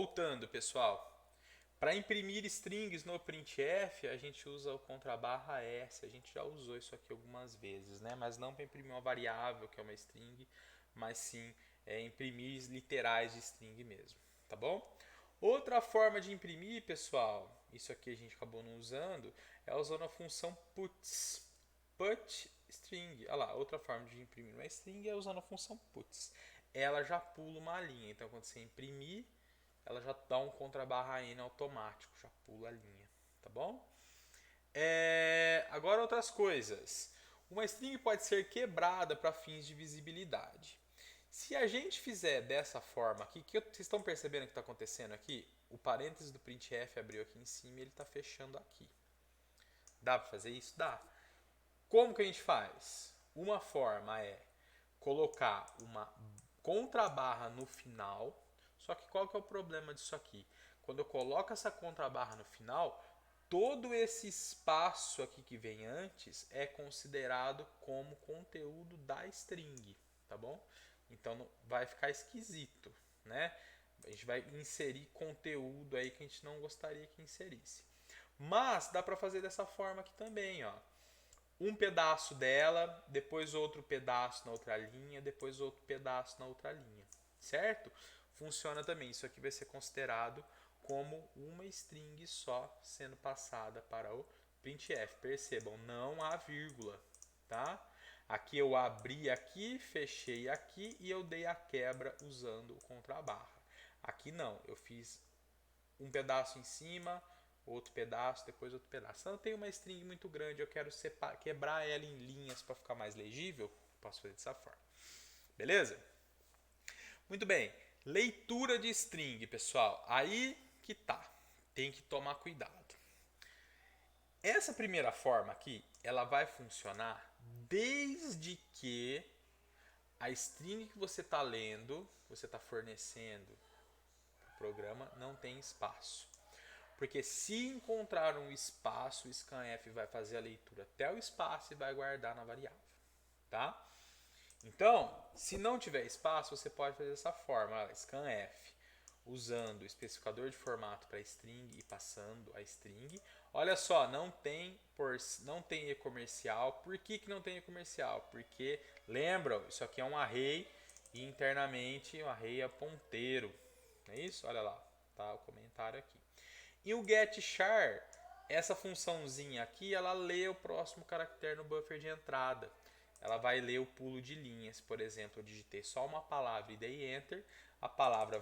voltando, pessoal. Para imprimir strings no printf, a gente usa o contrabarra S. A gente já usou isso aqui algumas vezes, né? Mas não para imprimir uma variável, que é uma string, mas sim imprimir literais de string mesmo, tá bom? Outra forma de imprimir, pessoal, isso aqui a gente acabou não usando, é usando a função puts. Put string. Olha lá, outra forma de imprimir uma string é usando a função puts. Ela já pula uma linha, então quando você imprimir, ela já dá um contrabarra N automático, já pula a linha, tá bom? Agora outras coisas. Uma string pode ser quebrada para fins de visibilidade. Se a gente fizer dessa forma aqui, vocês estão percebendo o que está acontecendo aqui? O parênteses do printf abriu aqui em cima e ele está fechando aqui. Dá para fazer isso? Dá. Como que a gente faz? Uma forma é colocar uma contrabarra no final. Só que qual que é o problema disso aqui? Quando eu coloco essa contrabarra no final, todo esse espaço aqui que vem antes é considerado como conteúdo da string, tá bom? Então vai ficar esquisito, né? A gente vai inserir conteúdo aí que a gente não gostaria que inserisse. Mas dá para fazer dessa forma aqui também, ó. Um pedaço dela, depois outro pedaço na outra linha, depois outro pedaço na outra linha, certo? Funciona também. Isso aqui vai ser considerado como uma string só sendo passada para o printf. Percebam, não há vírgula, tá? Aqui eu abri aqui, fechei aqui e eu dei a quebra usando o contrabarra. Aqui não, eu fiz um pedaço em cima, outro pedaço, depois outro pedaço. Se eu tenho uma string muito grande, eu quero quebrar ela em linhas para ficar mais legível, posso fazer dessa forma. Beleza? Muito bem. Leitura de string, pessoal. Aí que tá. Tem que tomar cuidado. Essa primeira forma aqui, ela vai funcionar desde que a string que você está lendo, você está fornecendo para o programa, não tem espaço. Porque se encontrar um espaço, o scanf vai fazer a leitura até o espaço e vai guardar na variável, tá? Então, se não tiver espaço, você pode fazer dessa forma, scanf, usando o especificador de formato para string e passando a string. Olha só, não tem e-comercial. Por que não tem e-comercial? Porque, lembram, isso aqui é um array e internamente um array é ponteiro. Não é isso? Olha lá, tá o comentário aqui. E o getChar, essa funçãozinha aqui, ela lê o próximo caractere no buffer de entrada. Ela vai ler o pulo de linhas. Por exemplo, eu digitei só uma palavra e dei Enter. A palavra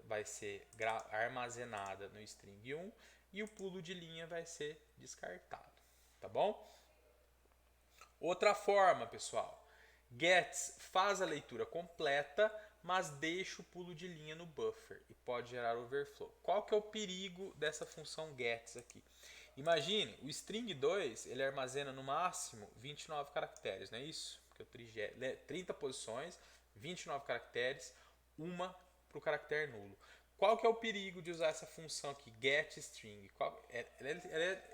vai ser armazenada no string 1 e o pulo de linha vai ser descartado. Tá bom? Outra forma, pessoal. Gets faz a leitura completa, mas deixa o pulo de linha no buffer e pode gerar overflow. Qual que é o perigo dessa função gets aqui? Imagine, o string 2 ele armazena no máximo 29 caracteres, não é isso? Porque 30 posições, 29 caracteres, uma para o caractere nulo. Qual que é o perigo de usar essa função aqui, getString?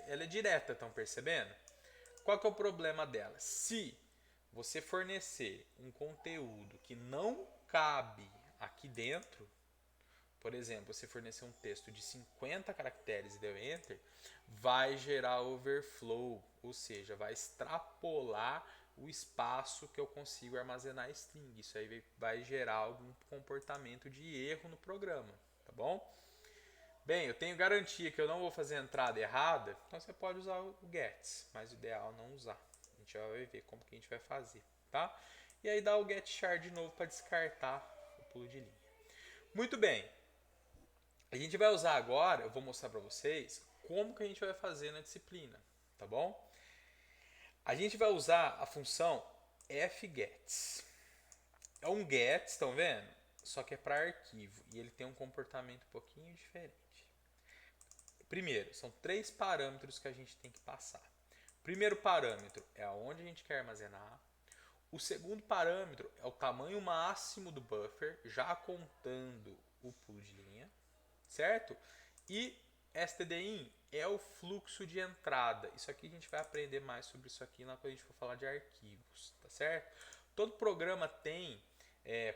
Ela é direta, estão percebendo? Qual que é o problema dela? Se você fornecer um conteúdo que não cabe aqui dentro, por exemplo, você fornecer um texto de 50 caracteres e deu Enter, vai gerar overflow, ou seja, vai extrapolar o espaço que eu consigo armazenar string. Isso aí vai gerar algum comportamento de erro no programa, tá bom? Bem, eu tenho garantia que eu não vou fazer a entrada errada, então você pode usar o gets, mas o ideal é não usar. A gente já vai ver como que a gente vai fazer, tá? E aí dá o getChar de novo para descartar o pulo de linha. Muito bem, a gente vai usar agora, eu vou mostrar para vocês como que a gente vai fazer na disciplina, tá bom? A gente vai usar a função fgets. É um get, estão vendo? Só que é para arquivo e ele tem um comportamento um pouquinho diferente. Primeiro, são 3 parâmetros que a gente tem que passar. O primeiro parâmetro é aonde a gente quer armazenar. O segundo parâmetro é o tamanho máximo do buffer, já contando o pulo de linha, certo? E stdin é o fluxo de entrada. Isso aqui a gente vai aprender mais sobre isso aqui quando a gente for falar de arquivos, tá certo? Todo programa tem,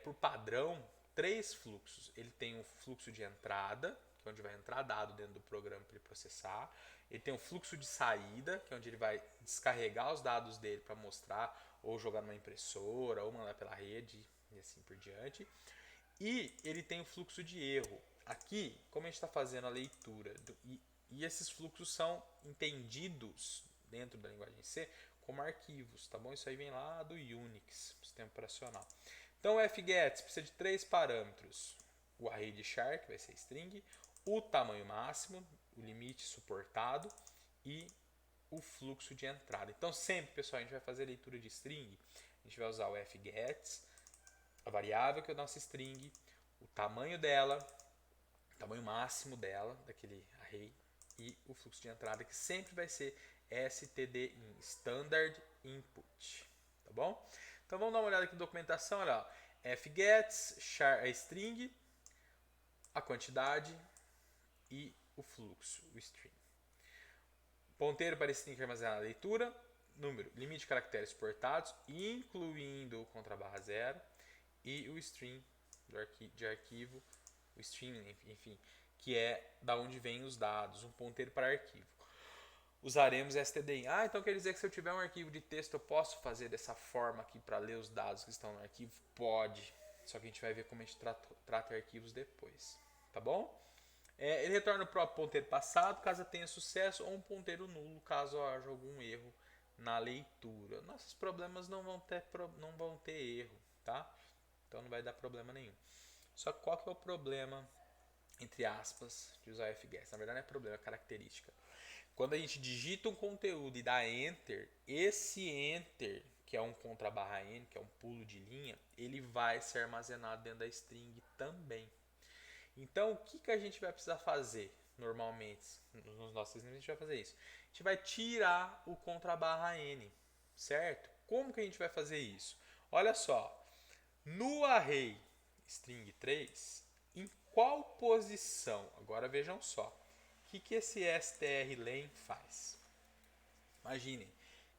por padrão, três fluxos. Ele tem um fluxo de entrada, que é onde vai entrar dado dentro do programa para ele processar. Ele tem um fluxo de saída, que é onde ele vai descarregar os dados dele para mostrar, ou jogar numa impressora, ou mandar pela rede, e assim por diante. E ele tem o fluxo de erro. Aqui, como a gente está fazendo a leitura, e esses fluxos são entendidos dentro da linguagem C como arquivos, tá bom? Isso aí vem lá do Unix, sistema operacional. Então o fgets precisa de três parâmetros. O array de char, que vai ser string, o tamanho máximo, o limite suportado e o fluxo de entrada. Então sempre, pessoal, a gente vai fazer leitura de string, a gente vai usar o fgets, a variável que é a nossa string, o tamanho dela, o tamanho máximo dela, daquele array, e o fluxo de entrada, que sempre vai ser stdin, Standard Input, tá bom? Então vamos dar uma olhada aqui na documentação, olha lá, fgets, char, string, a quantidade e o fluxo, o string. Ponteiro para string que armazena a leitura, número, limite de caracteres suportados, incluindo o contrabarra zero, e o string de arquivo, o string, enfim, que é da onde vem os dados, um ponteiro para arquivo. Usaremos stdin. Então quer dizer que se eu tiver um arquivo de texto, eu posso fazer dessa forma aqui para ler os dados que estão no arquivo? Pode. Só que a gente vai ver como a gente trata arquivos depois. Tá bom? Ele retorna o próprio ponteiro passado, caso tenha sucesso, ou um ponteiro nulo, caso haja algum erro na leitura. Nossos problemas não vão ter erro, tá? Então não vai dar problema nenhum. Só que qual que é o problema, entre aspas, de usar fgets? Na verdade não é problema, é característica. Quando a gente digita um conteúdo e dá enter, esse enter, que é um contrabarra n, que é um pulo de linha, ele vai ser armazenado dentro da string também. Então, o que a gente vai precisar fazer normalmente? Nos nossos exemplos, a gente vai fazer isso. A gente vai tirar o contrabarra n, certo? Como que a gente vai fazer isso? Olha só, no array string 3, em qual posição? Agora vejam só. O que esse strlen faz? Imaginem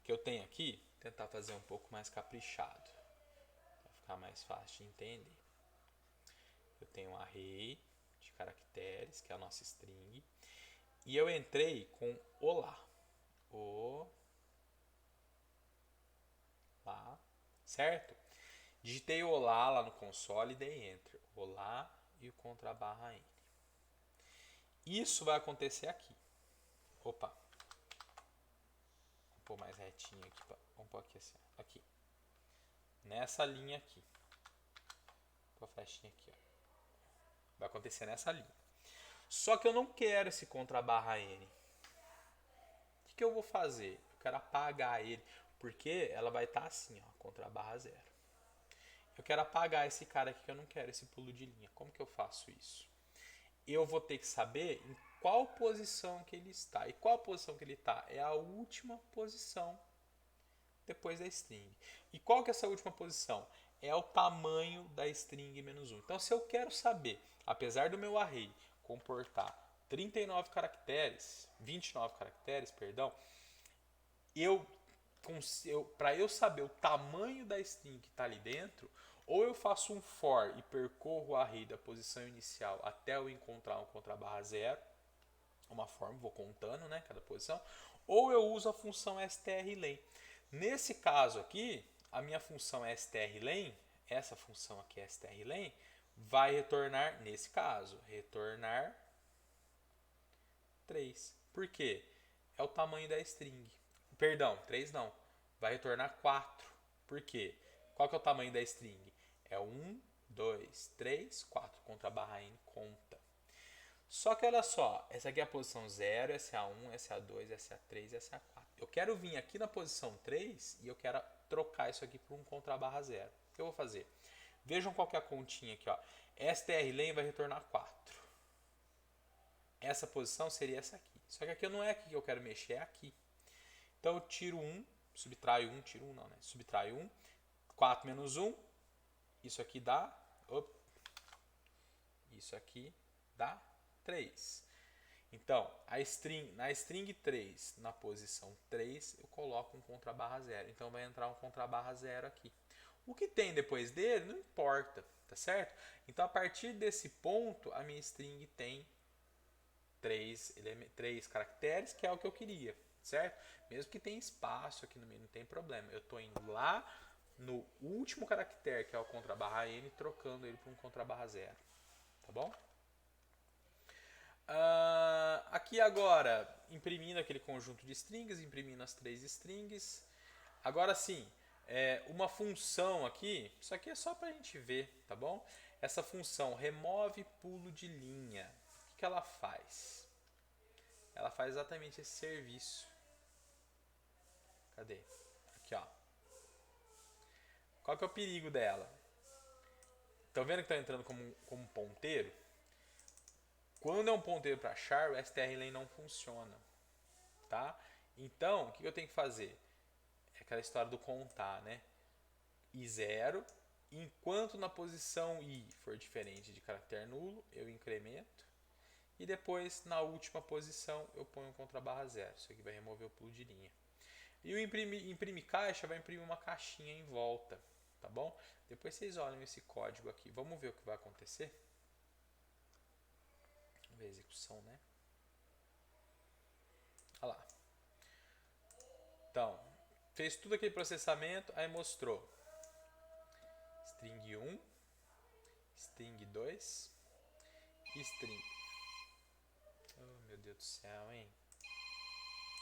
que eu tenho aqui, tentar fazer um pouco mais caprichado, para ficar mais fácil de entender. Eu tenho um array de caracteres, que é a nossa string, e eu entrei com olá. Olá, certo? Digitei o olá lá no console e dei enter. Olá e o contrabarra n. Isso vai acontecer aqui. Opa. Vou pôr mais retinho aqui. Vamos pôr aqui assim. Aqui. Nessa linha aqui. Vou pôr a flechinha aqui. Ó. Vai acontecer nessa linha. Só que eu não quero esse contrabarra n. O que eu vou fazer? Eu quero apagar ele. Porque ela vai estar assim, ó, contrabarra zero. Eu quero apagar esse cara aqui que eu não quero, esse pulo de linha. Como que eu faço isso? Eu vou ter que saber em qual posição que ele está. E qual posição que ele está? É a última posição depois da string. E qual que é essa última posição? É o tamanho da string menos 1. Então, se eu quero saber, apesar do meu array comportar 29 caracteres, 29 caracteres, perdão, para eu saber o tamanho da string que está ali dentro, ou eu faço um for e percorro o array da posição inicial até eu encontrar um contrabarra zero, uma forma, vou contando, né, cada posição, ou eu uso a função strlen. Nesse caso aqui, a minha função strlen, essa função aqui strlen, vai retornar, nesse caso, retornar 3. Por quê? É o tamanho da string. Perdão, 3 não. Vai retornar 4. Por quê? Qual que é o tamanho da string? É 1, 2, 3, 4. Contrabarra n conta. Só que olha só, essa aqui é a posição 0, essa é a 1, essa é a 2, essa é a 3, essa é a 4. Eu quero vir aqui na posição 3 e eu quero trocar isso aqui por um contrabarra 0. O que eu vou fazer? Vejam qual que é a continha aqui. Ó. strlen vai retornar 4. Essa posição seria essa aqui. Só que aqui não é aqui que eu quero mexer, é aqui. Então eu tiro 1, subtraio 1, tiro 1 não, né? Subtraio 1, 4 menos 1, isso aqui dá, isso aqui dá 3. Então, na string 3, na posição 3, eu coloco um contrabarra 0. Então vai entrar um contrabarra 0 aqui. O que tem depois dele não importa, tá certo? Então a partir desse ponto a minha string tem três caracteres, que é o que eu queria, certo? Mesmo que tenha espaço aqui no meio, não tem problema. Eu estou indo lá no último caractere, que é o contrabarra n, trocando ele por um contrabarra zero, tá bom? Aqui agora, imprimindo aquele conjunto de strings, imprimindo as três strings. Agora sim, uma função aqui, isso aqui é só para a gente ver, tá bom? Essa função remove pulo de linha, o que ela faz? Ela faz exatamente esse serviço. Cadê? Aqui, ó. Qual que é o perigo dela? Estão vendo que está entrando como ponteiro? Quando é um ponteiro para char, o strlen não funciona, tá? Então, o que eu tenho que fazer? É aquela história do contar, né? I0, enquanto na posição I for diferente de caractere nulo, eu incremento. E depois, na última posição, eu ponho um contrabarra zero. Isso aqui vai remover o pulo de linha. E o imprimir caixa vai imprimir uma caixinha em volta, tá bom? Depois vocês olham esse código aqui. Vamos ver o que vai acontecer? Vamos ver a execução, né? Olha lá. Então, fez tudo aquele processamento, aí mostrou string 1, string 2 e string. Oh, meu Deus do céu, hein?